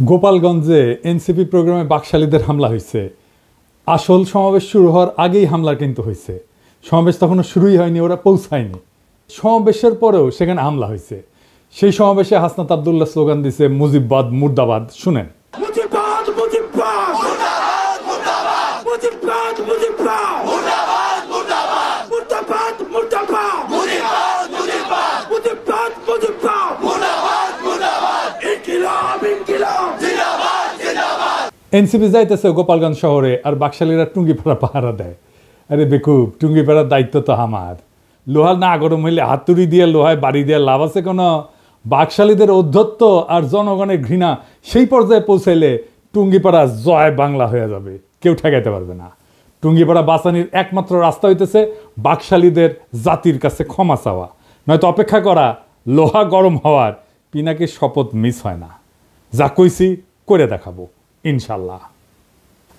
গোপালগঞ্জে এনসিপি প্রোগ্রামে বাকশালীদের হামলা হয়েছে। আসল সমাবেশ শুরু হওয়ার আগেই হামলা কিন্তু হয়েছে। সমাবেশ তখনও শুরুই হয়নি, ওরা পৌঁছায়নি। সমাবেশের পরেও সেখানে হামলা হয়েছে। সেই সমাবেশে হাসনাত আব্দুল্লাহ স্লোগান দিছে মুজিববাদ মুর্দাবাদ। শুনেন। এনসিপি যাইতেছে গোপালগঞ্জ শহরে, আর বাকশালীরা টুঙ্গিপাড়া পাহারা দেয়। আরে বেকুব, টুঙ্গিপাড়ার দায়িত্ব তো আমার। লোহা না গরম হইলে হাতুড়ি দিয়ে লোহায় বাড়ি দিয়ে লাভ আছে কোনো? বাকশালীদের ঔদ্ধত্য আর জনগণের ঘৃণা সেই পর্যায়ে পৌঁছাইলে টুঙ্গিপাড়া জয় বাংলা হয়ে যাবে, কেউ ঠেকাইতে পারবে না। টুঙ্গিপাড়া বাঁচানির একমাত্র রাস্তা হইতেছে বাকশালীদের জাতির কাছে ক্ষমা চাওয়া, নয়তো অপেক্ষা করা লোহা গরম হওয়ার। পিনাকির শপথ মিস হয় না, যা কইছি করে দেখাবো ইনশাল্লাহ।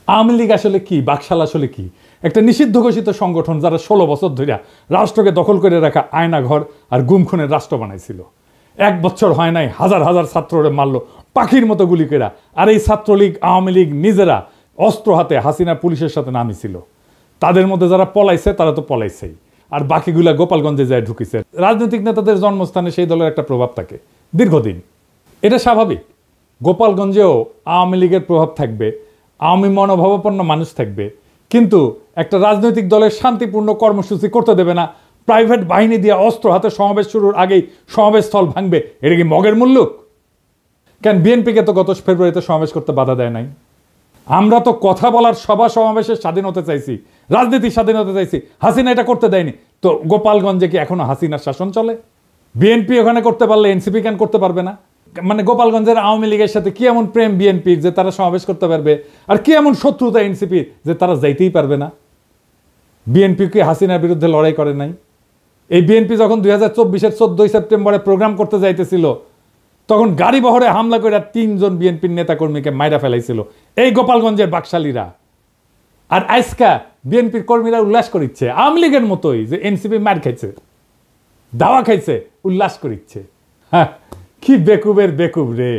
আওয়ামী লীগ আসলে কি, বাকশাল আসলে কি? একটা নিষিদ্ধ ঘোষিত সংগঠন যারা 16 বছর ধরে রাষ্ট্রকে দখল করে রাখা আয়নাঘর আর গুমখুনের রাষ্ট্র বানাইছিল। 1 বছর হয় নাই হাজার হাজার ছাত্ররে মারলো পাখির মতো গুলি কেরা। আর এই ছাত্রলীগ আওয়ামী লীগ নিজেরা অস্ত্র হাতে হাসিনা পুলিশের সাথে নামিছিল। তাদের মধ্যে যারা পলাইছে তারা তো পলাইছেই, আর বাকিগুলা গোপালগঞ্জে যায় ঢুকিছে। রাজনৈতিক নেতাদের জন্মস্থানে সেই দলের একটা প্রভাব থাকে দীর্ঘদিন, এটা স্বাভাবিক। গোপালগঞ্জেও আওয়ামী লীগের প্রভাব থাকবে, আওয়ামী মনোভাবাপন্ন মানুষ থাকবে, কিন্তু একটা রাজনৈতিক দলের শান্তিপূর্ণ কর্মসূচি করতে দেবে না। প্রাইভেট বাহিনী দিয়ে অস্ত্র হাতে সমাবেশ শুরুর আগেই সমাবেশ স্থল ভাঙবে, এটা কি মগের মুল্লুক? কেন বিএনপিকে তো গত ফেব্রুয়ারিতে সমাবেশ করতে বাধা দেয় নাই? আমরা তো কথা বলার সভা সমাবেশের স্বাধীনতা চাইছি, রাজনীতির স্বাধীনতা চাইছি, হাসিনা এটা করতে দেয়নি। তো গোপালগঞ্জে কি এখনো হাসিনার শাসন চলে? বিএনপি ওখানে করতে পারলে এনসিপি কেন করতে পারবে না? মানে গোপালগঞ্জের আওয়ামী লীগের সাথে কি এমন প্রেম বিএনপির যে তারা সমাবেশ করতে পারবে, আর কি এমন শত্রুতা এনসিপির যে তারা যাইতেই পারবে না? বিএনপি কি হাসিনার বিরুদ্ধে লড়াই করে নাই? এই বিএনপি যখন 2024-এর 14 সেপ্টেম্বরে প্রোগ্রাম করতে যাইতেছিল, তখন গাড়ি বহরে হামলা করে 3 জন বিএনপির নেতাকর্মীকে মাইরা ফেলাইছিল এই গোপালগঞ্জের বাকশালীরা। আর আজকা বিএনপির কর্মীরা উল্লাস করিচ্ছে আওয়ামী লীগের মতোই, যে এনসিপি মার খাইছে, দাওয়া খাইছে, উল্লাস করিচ্ছে। হ্যাঁ, কি বেকুবের বেকুব রে।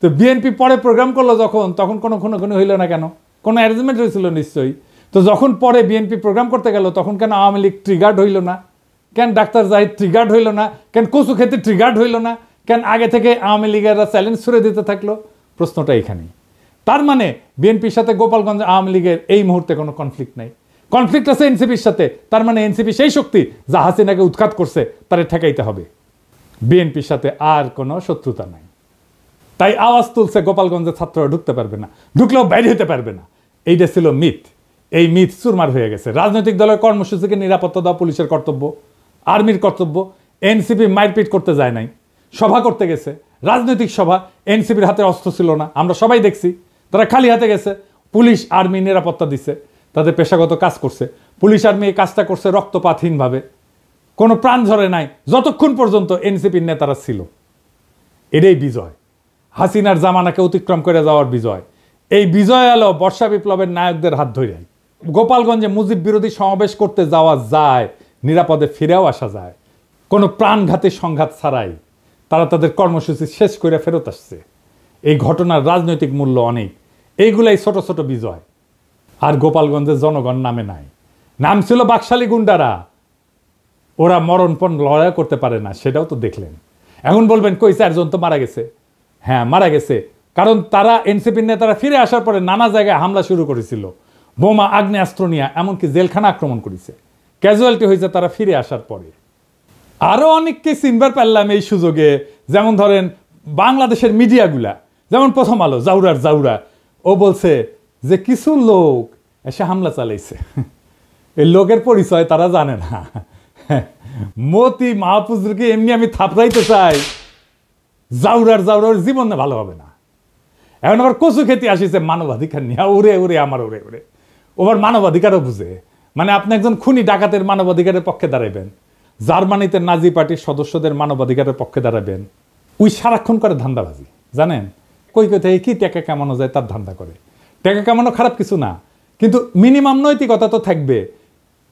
তো বিএনপি পরে প্রোগ্রাম করলো যখন, তখন কোনো হইল না কেন? কোনো অ্যারেঞ্জমেন্ট হয়েছিল নিশ্চয়ই। তো যখন পরে বিএনপি প্রোগ্রাম করতে গেল, তখন কেন আওয়ামী লীগ ট্রিগার্ড হইল না? কেন ডাক্তার জাহিদ ট্রিগার্ড হইল না? কেন কচু খেতে ট্রিগার্ড হইল না? কেন আগে থেকে আওয়ামী লীগেরা চ্যালেঞ্জ ছুড়ে দিতে থাকলো? প্রশ্নটা এখানেই। তার মানে বিএনপির সাথে গোপালগঞ্জ আওয়ামী লীগের এই মুহূর্তে কোনো কনফ্লিক্ট নাই, কনফ্লিক্ট আছে এনসিপির সাথে। তার মানে এনসিপি সেই শক্তি যা হাসিনাকে উৎখাত করছে, তারে ঠেকাইতে হবে। বিএনপির সাথে আর কোনো শত্রুতা নাই। তাই আওয়াজ তুলছে গোপালগঞ্জের ছাত্ররা ঢুকতে পারবে না, ঢুকলেও বাইরে হতে পারবে না। এইটা ছিল মিথ। এই মিথ চুরমার হয়ে গেছে। রাজনৈতিক দলের কর্মসূচিকে নিরাপত্তা দেওয়া পুলিশের কর্তব্য, আর্মির কর্তব্য। এনসিপি মারপিট করতে যায় নাই, সভা করতে গেছে, রাজনৈতিক সভা। এনসিপির হাতে অস্ত্র ছিল না, আমরা সবাই দেখছি। তারা খালি হাতে গেছে, পুলিশ আর্মি নিরাপত্তা দিচ্ছে, তাদের পেশাগত কাজ করছে। পুলিশ আর্মি এই কাজটা করছে রক্তপাতহীনভাবে, কোনো প্রাণ ঝরে নাই, যতক্ষণ পর্যন্ত এনসিপির নেতারা ছিল। এটাই বিজয়, হাসিনার জামানাকে অতিক্রম করে যাওয়ার বিজয়। এই বিজয় এলো বর্ষা বিপ্লবের নায়কদের হাত ধরে। গোপালগঞ্জে মুজিব বিরোধী সমাবেশ করতে যাওয়া যায়, নিরাপদে ফিরেও আসা যায়, কোনো প্রাণঘাতী সংঘাত ছাড়াই। তারা তাদের কর্মসূচি শেষ করে ফেরত আসছে। এই ঘটনার রাজনৈতিক মূল্য অনেক। এইগুলাই ছোট ছোট বিজয়। আর গোপালগঞ্জের জনগণ নামে নাই, নাম ছিল বাকশালী গুন্ডারা। ওরা মরণপণ লড়াই করতে পারে না, সেটাও তো দেখলেন। এখন বলবেন কই 4 জন তো মারা গেছে। হ্যাঁ, মারা গেছে, কারণ তারা এনসিপির নেতারা ফিরে আসার পরে নানা জায়গায় হামলা শুরু করেছিল, বোমা আগ্নেয়াস্ত্র নিয়ে, এমনকি জেলখানা আক্রমণ করেছে। ক্যাজুয়ালিটি হয়েছে তারা ফিরে আসার পরে। আরও অনেককে চিনবার পারলাম এই সুযোগে। যেমন ধরেন বাংলাদেশের মিডিয়াগুলা, যেমন প্রথম আলো, জাউরা, ও বলছে যে কিছু লোক এসে হামলা চালাইছে। এই লোকের পরিচয় তারা জানে না। মতি মাহফুজকে এমনি আমি থাপড়াইতে চাই, জাউরার জীবন ভালো হবে না। এখন আবার কচু খেতে আসিছে মানবাধিকার নিয়ে, ওরে আমার ওরে ওবার মানবাধিকারও বুঝে। মানে আপনি একজন খুনি ডাকাতের মানবাধিকারের পক্ষে দাঁড়াইবেন, জার্মানিতে নাজি পার্টির সদস্যদের মানবাধিকারের পক্ষে দাঁড়াবেন, ওই সারাক্ষণ করে ধান্দাবাজি, জানেন? কই থেকে কি টাকা কামানো যায় তার ধান্দা করে। টাকা কামানো খারাপ কিছু না, কিন্তু মিনিমাম নৈতিকতা তো থাকবে।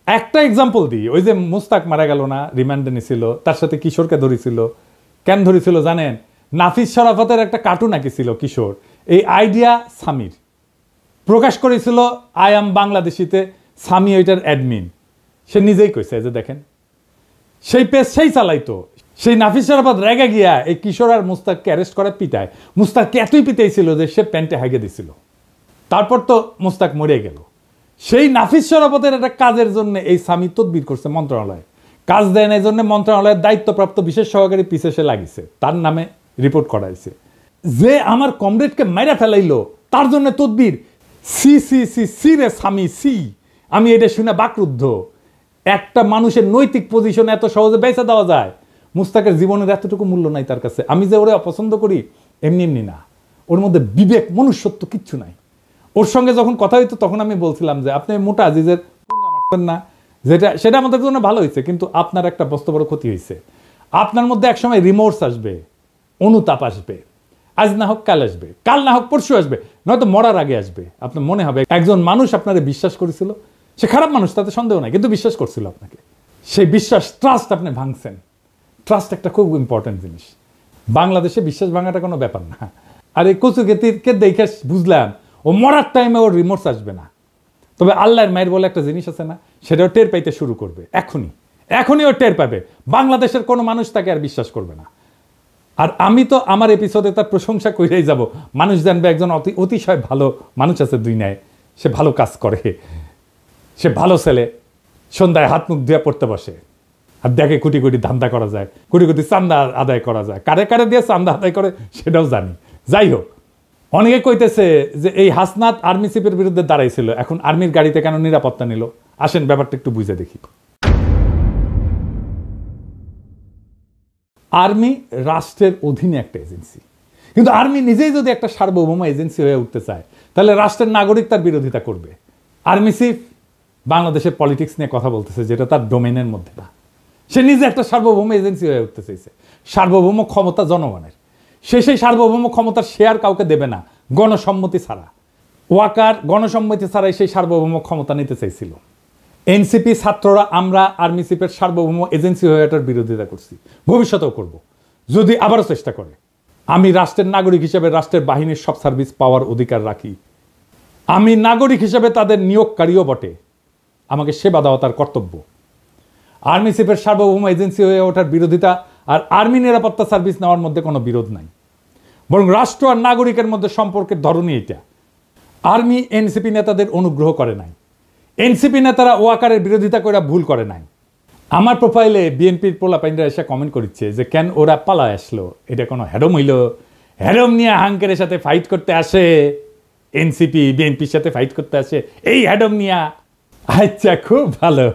একটা এক্সাম্পল দিই, ওই যে মুস্তাক মারা গেল না, রিমান্ডে নিছিল, তার সাথে কিশোরকে ধরেছিল। কেন ধরেছিল জানেন? নাফিস শরাফতের একটা কার্টুন আঁকিছিল কিশোর, এই আইডিয়া সামির প্রকাশ করেছিল আই এম বাংলাদেশিতে, সামি ওইটার অ্যাডমিন, সে নিজেই কইছে যে দেখেন সেই পেজ সেই চালাইতো। সেই নাফিস শরাফত রেগে গিয়া এই কিশোর আর মুস্তাককে অ্যারেস্ট করে পিটায়। মুস্তাককে এতই পিটাইছিল যে সে প্যান্টে হাগে দিছিল। তারপর তো মুস্তাক মরে গেল। সেই নাফিস শরাফতের একটা কাজের জন্য এই সামি তদবির করছে মন্ত্রণালয়ে, কাজ দেয় না, এই জন্য মন্ত্রণালয়ের দায়িত্বপ্রাপ্ত বিশেষ সহকারী পিছে সে লাগিছে, তার নামে রিপোর্ট করাইছে। যে আমার কমরেডকে মাইরা ফেলাইলো তার জন্য তদবির। সি সি সি সি রে সামি সি। আমি এটা শুনে বাকরুদ্ধ। একটা মানুষের নৈতিক পজিশন এত সহজে বেঁচে দেওয়া যায়? মুস্তাকের জীবনের এতটুকু মূল্য নাই তার কাছে। আমি যে ওরে অপছন্দ করি এমনি এমনি না, ওর মধ্যে বিবেক মনুষ্যত্ব কিচ্ছু নাই। ওর সঙ্গে যখন কথা হইতো তখন আমি বলছিলাম যে আপনি মোটা আজিজের মারছেন না, সেটা আমাদের জন্য ভালো হয়েছে, কিন্তু আপনার একটা বস্ত বড় ক্ষতি হয়েছে। আপনার মধ্যে একসময় রিমোর্স আসবে, অনুতাপ আসবে, আজ না হোক কাল আসবে, কাল না হোক পরশু আসবে, নয়তো মরার আগে আসবে। আপনার মনে হবে একজন মানুষ আপনারে বিশ্বাস করেছিল, সে খারাপ মানুষ তাতে সন্দেহ নাই, কিন্তু বিশ্বাস করছিল আপনাকে। সেই বিশ্বাস, ট্রাস্ট আপনি ভাঙছেন। ট্রাস্ট একটা খুব ইম্পর্টেন্ট জিনিস। বাংলাদেশে বিশ্বাস ভাঙাটা কোনো ব্যাপার না। আর এই কচুকেতিরকে দেখে বুঝলাম ও মরার টাইমে ওর রিমোর্স আসবে না। তবে আল্লাহর মায়ের বলে একটা জিনিস আছে না, সেটাও টের পাইতে শুরু করবে এখনই ও টের পাবে। বাংলাদেশের কোনো মানুষ তাকে আর বিশ্বাস করবে না। আর আমি তো আমার এপিসোডে তার প্রশংসা করেই যাব। মানুষ জানবে একজন অতিশয় ভালো মানুষ আছে দুনিয়ায়, সে ভালো কাজ করে, সে ভালো ছেলে, সন্ধ্যায় হাত মুখ ধুয়ে পড়তে বসে, আর দেখে কোটি কোটি ধান্দা করা যায়, কোটি কোটি চান্দা আদায় করা যায়। কারে কারে দিয়ে চান্দা আদায় করে সেটাও জানি। যাই হোক, অনেকে কইতেছে যে এই হাসনাত আর্মি চিফের বিরুদ্ধে দাঁড়াইছিল, এখন আর্মির গাড়িতে কেন নিরাপত্তা নিল? আসেন ব্যাপারটা একটু বুঝে দেখি। আর্মি রাষ্ট্রের অধীনে একটা এজেন্সি, কিন্তু আর্মি নিজেই যদি একটা সার্বভৌম এজেন্সি হয়ে উঠতে চায় তাহলে রাষ্ট্রের নাগরিক তার বিরোধিতা করবে। আর্মি চিফ বাংলাদেশের পলিটিক্স নিয়ে কথা বলতেছে, যেটা তার ডোমেনের মধ্যে না। সে নিজে একটা সার্বভৌম এজেন্সি হয়ে উঠতে চাইছে। সার্বভৌম ক্ষমতা জনগণের, সেই সার্বভৌম ক্ষমতার শেয়ার কাউকে দেবে না গণসম্মতি ছাড়া। ওয়াকার গণসম্মতি ছাড়াই সেই সার্বভৌম ক্ষমতা নিতে চাইছিল। এনসিপি ছাত্ররা আমরা আর্মি চিফের সার্বভৌম এজেন্সি হয়ে এটার বিরোধিতা করছি, ভবিষ্যতেও করব যদি আবারও চেষ্টা করে। আমি রাষ্ট্রের নাগরিক হিসেবে রাষ্ট্রের বাহিনীর সব সার্ভিস পাওয়ার অধিকার রাখি। আমি নাগরিক হিসেবে তাদের নিয়োগকারীও বটে, আমাকে সেবা দেওয়া তার কর্তব্য। আর্মি চিফের সার্বভৌম এজেন্সি হয়ে ওঠার বিরোধিতা আর আর্মি নিরাপত্তা সার্ভিস নেওয়ার মধ্যে কোনো বিরোধ নাই, বরং রাষ্ট্র আর নাগরিকের মধ্যে সম্পর্কের ধরনই এটা। আর্মি এনসিপি নেতাদের অনুগ্রহ করে নাই, এনসিপি নেতারা ওয়াকারের বিরোধিতা করে ভুল করে নাই। আমার প্রোফাইলে বিএনপির পোলাপাইনরা এসে কমেন্ট করছে যে কেন ওরা পালায় আসলো, এটা কোনো হ্যাডম হইল? হ্যাডম নিয়ে হাঙ্কের সাথে ফাইট করতে আসে এনসিপি, বিএনপির সাথে ফাইট করতে আসে এই হ্যাডম নিয়া। আচ্ছা, খুব ভালো।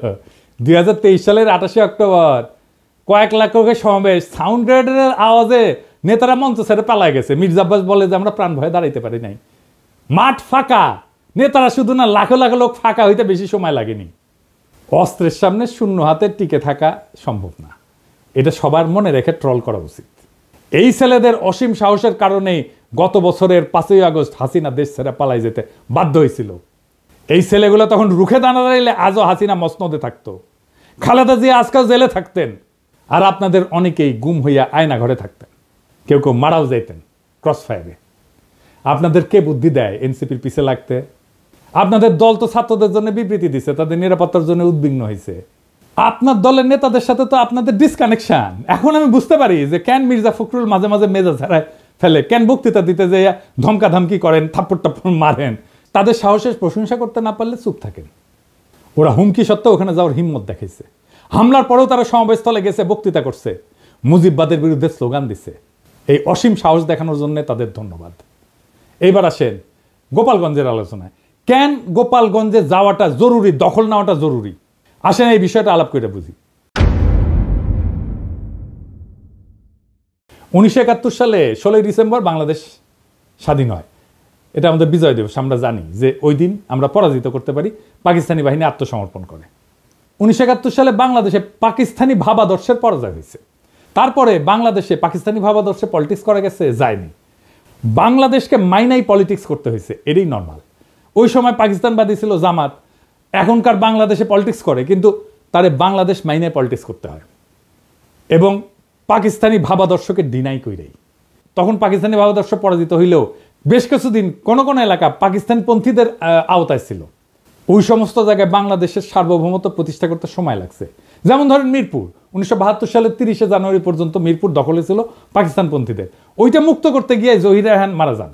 2023 সালের 28 অক্টোবর কয়েক লাখ লোকের সমাবেশ, সাউন্ড গ্রেডের আওয়াজে নেতারা মঞ্চ ছেড়ে পালায় গেছে। মির্জা আব্বাস বলে যে আমরা প্রাণ ভয়ে দাঁড়াইতে পারি নাই। মাঠ ফাঁকা, নেতারা শুধু না, লাখো লাখো লোক ফাঁকা হইতে বেশি সময় লাগেনি। অস্ত্রের সামনে শূন্য হাতে টিকে থাকা সম্ভব না, এটা সবার মনে রেখে ট্রল করা উচিত। এই ছেলেদের অসীম সাহসের কারণে গত বছরের 5ই আগস্ট হাসিনা দেশ ছেড়ে পালাই যেতে বাধ্য হয়েছিল। এই ছেলেগুলো তখন রুখে দাঁড়াইলে আজও হাসিনা মসনদে থাকতো, খালেদা জিয়া আজকাল জেলে থাকতেন, আর আপনাদের অনেকেই গুম হইয়া আয়না ঘরে থাকতেন, কেউ কেউ মারাও যাইতেন ক্রস ফায়ারে। আপনাদের কে বুদ্ধি দেয় এনসিপির পিছে লাগতে? আপনাদের দল তো ছাত্রদের জন্য বিবৃতি দিছে, তাদের নিরাপত্তার জন্য উদ্বিগ্ন হয়েছে। আপনার দলের নেতাদের সাথে তো আপনাদের ডিসকানেকশন। এখন আমি বুঝতে পারি যে কেন মির্জা ফখরুল মাঝে মাঝে মেজাজ হারায় ফেলে, কেন বক্তৃতা দিতে যে ধমকা ধমকি করেন, থাপ্পড় টাপ্পড় মারেন। তাদের সাহসের প্রশংসা করতে না পারলে চুপ থাকেন। ওরা হুমকি সত্ত্বেও ওখানে যাওয়ার হিম্মত দেখাইছে। হামলার পরেও তারা সমাবেশস্থলে গেছে, বক্তৃতা করছে, মুজিববাদের বিরুদ্ধে স্লোগান দিছে। এই অসীম সাহস দেখানোর জন্য তাদের ধন্যবাদ। এইবার আসেন গোপালগঞ্জের আলোচনায়। কেন গোপালগঞ্জে যাওয়াটা জরুরি, দখল নেওয়াটা জরুরি? আসেন এই বিষয়টা আলাপ করে বুঝি। 1971 সালে 16ই ডিসেম্বর বাংলাদেশ স্বাধীন হয়। এটা আমাদের বিজয় দিবস। আমরা জানি যে ওই দিন আমরা পরাজিত করতে পারি, পাকিস্তানি বাহিনী আত্মসমর্পণ করে। 1971 সালে বাংলাদেশে পাকিস্তানি ভাবাদর্শের পরাজয় হয়েছে। তারপরে বাংলাদেশে পাকিস্তানি ভাবাদর্শে পলিটিক্স করা গেছে, যায়নি। বাংলাদেশকে মাইনাই পলিটিক্স করতে হয়েছে, এটাই নর্মাল। ওই সময় পাকিস্তানবাদী ছিল জামাত, এখনকার বাংলাদেশে পলিটিক্স করে, কিন্তু তারে বাংলাদেশ মাইনাই পলিটিক্স করতে হয় এবং পাকিস্তানি ভাবাদর্শকে ডিনাই কইরেই। তখন পাকিস্তানি ভাবাদর্শ পরাজিত হইলেও বেশ কিছুদিন কোন কোন এলাকা পাকিস্তানপন্থীদের আওতায় ছিল। ওই সমস্ত জায়গায় বাংলাদেশের সার্বভৌমত্ব প্রতিষ্ঠা করতে সময় লাগছে। যেমন ধরেন মিরপুর 1972 সালের 30শে জানুয়ারি পর্যন্ত মিরপুর দখলে ছিল পাকিস্তানপন্থীদের। ওইটা মুক্ত করতে গিয়ে জহির রায়হান মারা যান।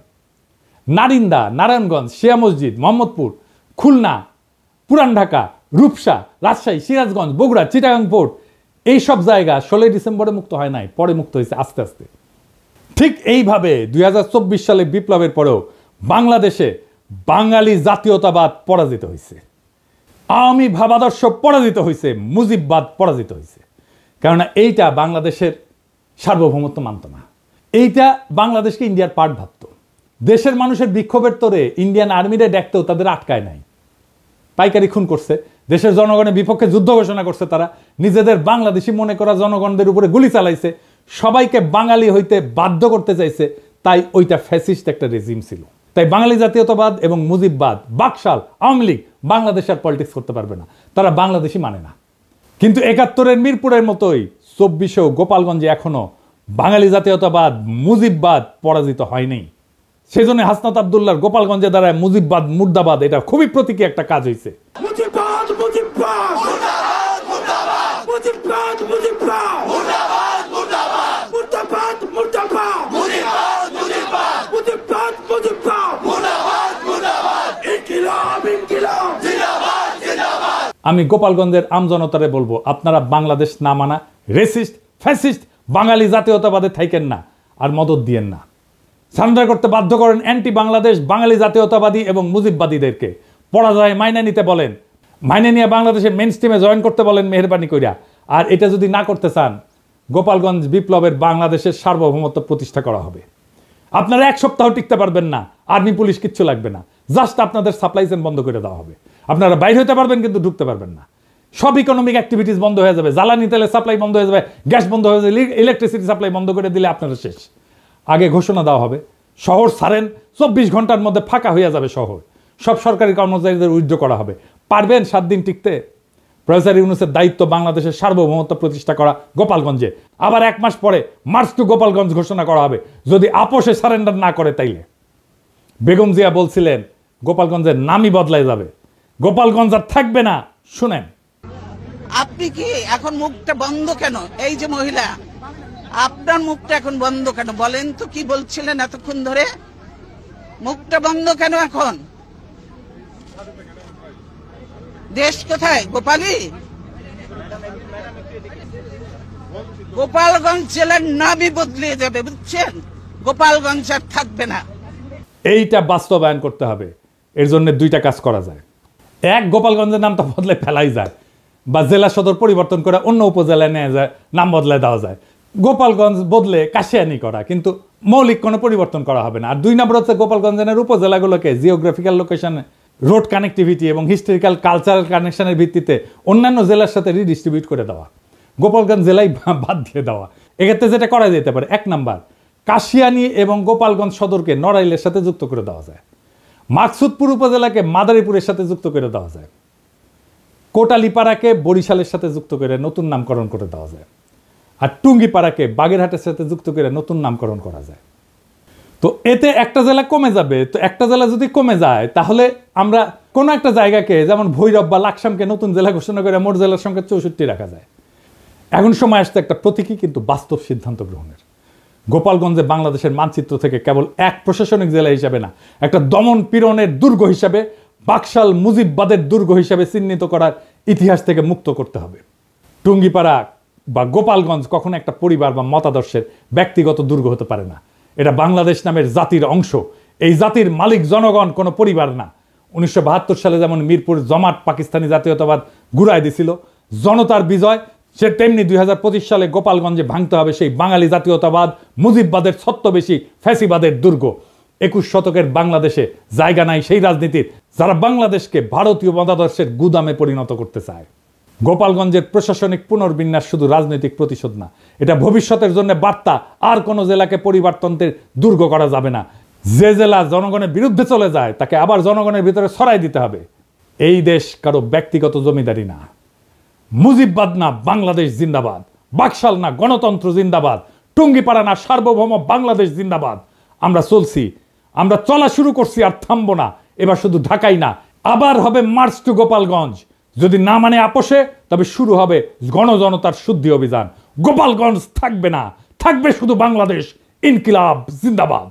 নারিন্দা, নারায়ণগঞ্জ, শিয়া মসজিদ, মোহাম্মদপুর, খুলনা, পুরান ঢাকা, রূপসা, রাজশাহী, সিরাজগঞ্জ, বগুড়া, চিটাগাং পোর্ট, এইসব জায়গা 16 ডিসেম্বরে মুক্ত হয় নাই, পরে মুক্ত হয়েছে আস্তে আস্তে। ঠিক এইভাবে 2024 সালে বিপ্লবের পরেও বাংলাদেশে বাঙালি জাতীয়তাবাদ পরাজিত হয়েছে, আওয়ামী ভাবাদর্শ পরাজিত হয়েছে, মুজিববাদ পরাজিত হয়েছে। কেননা এইটা বাংলাদেশের সার্বভৌমত্ব মানত না, এইটা বাংলাদেশকে ইন্ডিয়ার পার্ট ভাবত। দেশের মানুষের বিক্ষোভের তোরে ইন্ডিয়ান আর্মিরে ডাকতেও তাদের আটকায় নাই, পাইকারি খুন করছে, দেশের জনগণের বিপক্ষে যুদ্ধ ঘোষণা করছে, তারা নিজেদের বাংলাদেশি মনে করা জনগণদের উপরে গুলি চালাইছে, সবাইকে বাঙালি হইতে বাধ্য করতে চাইছে। তাই ওইটা ফ্যাসিস্ট একটা রেজিম ছিল। তাই বাঙালি জাতীয়তাবাদ এবং মুজিববাদ, বাকশাল, আওয়ামী লীগ বাংলাদেশ আর পলিটিক্স করতে পারবে না, তারা বাংলাদেশি মানে না। কিন্তু 71-এর মিরপুরের মতোই 24-এও গোপালগঞ্জে এখনো বাঙালি জাতীয়তাবাদ, মুজিববাদ পরাজিত হয়নি। সেজন্য হাসনাত আব্দুল্লাহর গোপালগঞ্জে দাঁড়ায় মুজিববাদ মুর্দাবাদ, এটা খুবই প্রতীকী একটা কাজ হয়েছে। আমি গোপালগঞ্জের আমজনতারে বলবো, আপনারা বাংলাদেশ না মানা রেসিস্ট, ফ্যাসিস্ট বাঙালি জাতীয়তাবাদে থাকেন না, আর মদত দিয়েন না। সারেন্ডার করতে বাধ্য করেন অ্যান্টি বাংলাদেশ বাঙালি জাতীয়তাবাদী এবং মুজিববাদীদেরকে। পরাজয় মাইনে নিতে বলেন, মাইনে নিয়ে বাংলাদেশের মেইন স্ট্রিমে জয়েন করতে বলেন মেহেরবানি কইরা। আর এটা যদি না করতে চান, গোপালগঞ্জ বিপ্লবের বাংলাদেশের সার্বভৌমত্ব প্রতিষ্ঠা করা হবে। আপনারা এক সপ্তাহ টিকতে পারবেন না, আর্মি পুলিশ কিচ্ছু লাগবে না, জাস্ট আপনাদের সাপ্লাই চেইন বন্ধ করে দেওয়া হবে। আপনারা বাইরে হতে পারবেন কিন্তু ঢুকতে পারবেন না। সব ইকোনমিক অ্যাক্টিভিটিস বন্ধ হয়ে যাবে, জ্বালানি তেলের সাপ্লাই বন্ধ হয়ে যাবে, গ্যাস বন্ধ হয়ে যাবে, ইলেকট্রিসিটি সাপ্লাই বন্ধ করে দিলে আপনারা শেষ। আগে ঘোষণা দেওয়া হবে, শহর ছাড়েন, 24 ঘন্টার মধ্যে ফাঁকা হয়ে যাবে শহর, সব সরকারি কর্মচারীদের উইথড্র করা হবে। পারবেন 7 দিন টিকতে? প্রফেসর ইউনূসের দায়িত্ব বাংলাদেশের সার্বভৌমত্ব প্রতিষ্ঠা করা গোপালগঞ্জে। আবার 1 মাস পরে মার্চ টু গোপালগঞ্জ ঘোষণা করা হবে, যদি আপোষে সারেন্ডার না করে তাইলে। বেগম জিয়া বলছিলেন গোপালগঞ্জের নামই বদলায় যাবে, গোপালগঞ্জ আর থাকবে না। শুনেন, আপনি কি এখন মুখটা বন্ধ কেন? এই যে মহিলা, আপনার মুখটা এখন বন্ধ কেন বলেন তো? কি বলছিলেন এতক্ষণ ধরে? মুখটা বন্ধ কেন এখন? দেশ কোথায়? গোপালী? গোপালগঞ্জ জেলার নামই বদলে যাবে, বুঝছেন? গোপালগঞ্জ আর থাকবে না। এইটা বাস্তবায়ন করতে হবে। এর জন্য 2টা কাজ করা যায়। এক, গোপালগঞ্জের নামটা বদলে ফেলাই যায়, বা জেলা সদর পরিবর্তন করে অন্য উপজেলায় নেওয়া যায়, নাম বদলায় দেওয়া যায়। গোপালগঞ্জ বদলে কাশিয়ানি করা, কিন্তু মৌলিক কোনো পরিবর্তন করা হবে না। আর 2 নম্বর হচ্ছে গোপালগঞ্জের উপজেলাগুলোকে জিওগ্রাফিক্যাল লোকেশন, রোড কানেক্টিভিটি এবং হিস্টোরিক্যাল কালচারাল কানেকশনের ভিত্তিতে অন্যান্য জেলার সাথে রিডিস্ট্রিবিউট করে দেওয়া, গোপালগঞ্জ জেলায় বাদ দিয়ে দেওয়া। এক্ষেত্রে যেটা করা যেতে পারে, 1 নাম্বার, কাশিয়ানি এবং গোপালগঞ্জ সদরকে নড়াইলের সাথে যুক্ত করে দেওয়া যায়, মাকসুদপুর উপজেলাকে মাদারীপুরের সাথে যুক্ত করে দেওয়া যায়, কোটালীপাড়াকে বরিশালের সাথে যুক্ত করে নতুন নামকরণ করে দেওয়া যায়, আর টুঙ্গিপাড়াকে বাগেরহাটের সাথে যুক্ত করে নতুন নামকরণ করা যায়। তো এতে একটা জেলা কমে যাবে। তো একটা জেলা যদি কমে যায়, তাহলে আমরা কোনো একটা জায়গাকে, যেমন ভৈরব বা লাকসামকে নতুন জেলা ঘোষণা করে মোট জেলার সংখ্যা 64 রাখা যায়। এখন সময় আসছে একটা প্রতীকী কিন্তু বাস্তব সিদ্ধান্ত গ্রহণের। গোপালগঞ্জে বাংলাদেশের মানচিত্র থেকে কেবল এক প্রশাসনিক জেলা হিসাবে না, একটা দমন পীড়নের দুর্গ হিসাবে, বাকশাল মুজিববাদের দুর্গ হিসাবে চিহ্নিত করার ইতিহাস থেকে মুক্ত করতে হবে। টুঙ্গিপাড়া বা গোপালগঞ্জ কখনো একটা পরিবার বা মতাদর্শের ব্যক্তিগত দুর্গ হতে পারে না। এটা বাংলাদেশ নামের জাতির অংশ। এই জাতির মালিক জনগণ, কোনো পরিবার না। 1972 সালে যেমন মিরপুর জমাট পাকিস্তানি জাতীয়তাবাদ গুড়ায় দিছিল, জনতার বিজয়, সে তেমনি 2025 সালে গোপালগঞ্জে ভাঙতে হবে সেই বাঙালি জাতীয়তাবাদ, মুজিববাদের ছত্রবেশী ফ্যাসিবাদের দুর্গ। 21 শতকের বাংলাদেশে জায়গা নাই সেই রাজনীতির, যারা বাংলাদেশকে ভারতীয় মতাদর্শের গুদামে পরিণত করতে চায়। গোপালগঞ্জের প্রশাসনিক পুনর্বিন্যাস শুধু রাজনৈতিক প্রতিশোধ না, এটা ভবিষ্যতের জন্য বার্তা। আর কোনো জেলাকে পরিবর্তনের দুর্গ করা যাবে না। যে জেলা জনগণের বিরুদ্ধে চলে যায় তাকে আবার জনগণের ভিতরে ছড়াই দিতে হবে। এই দেশ কারো ব্যক্তিগত জমিদারি না। মুজিববাদ না বাংলাদেশ জিন্দাবাদ, বাকশাল না গণতন্ত্র জিন্দাবাদ, টুঙ্গিপাড়া না সার্বভৌম বাংলাদেশ জিন্দাবাদ। আমরা চলছি, আমরা চলা শুরু করছি, আর থামবো না। এবার শুধু ঢাকাই না, আবার হবে মার্চ টু গোপালগঞ্জ। যদি না মানে আপোষে, তবে শুরু হবে গণজনতার শুদ্ধি অভিযান। গোপালগঞ্জ থাকবে না, থাকবে শুধু বাংলাদেশ। ইনকিলাব জিন্দাবাদ।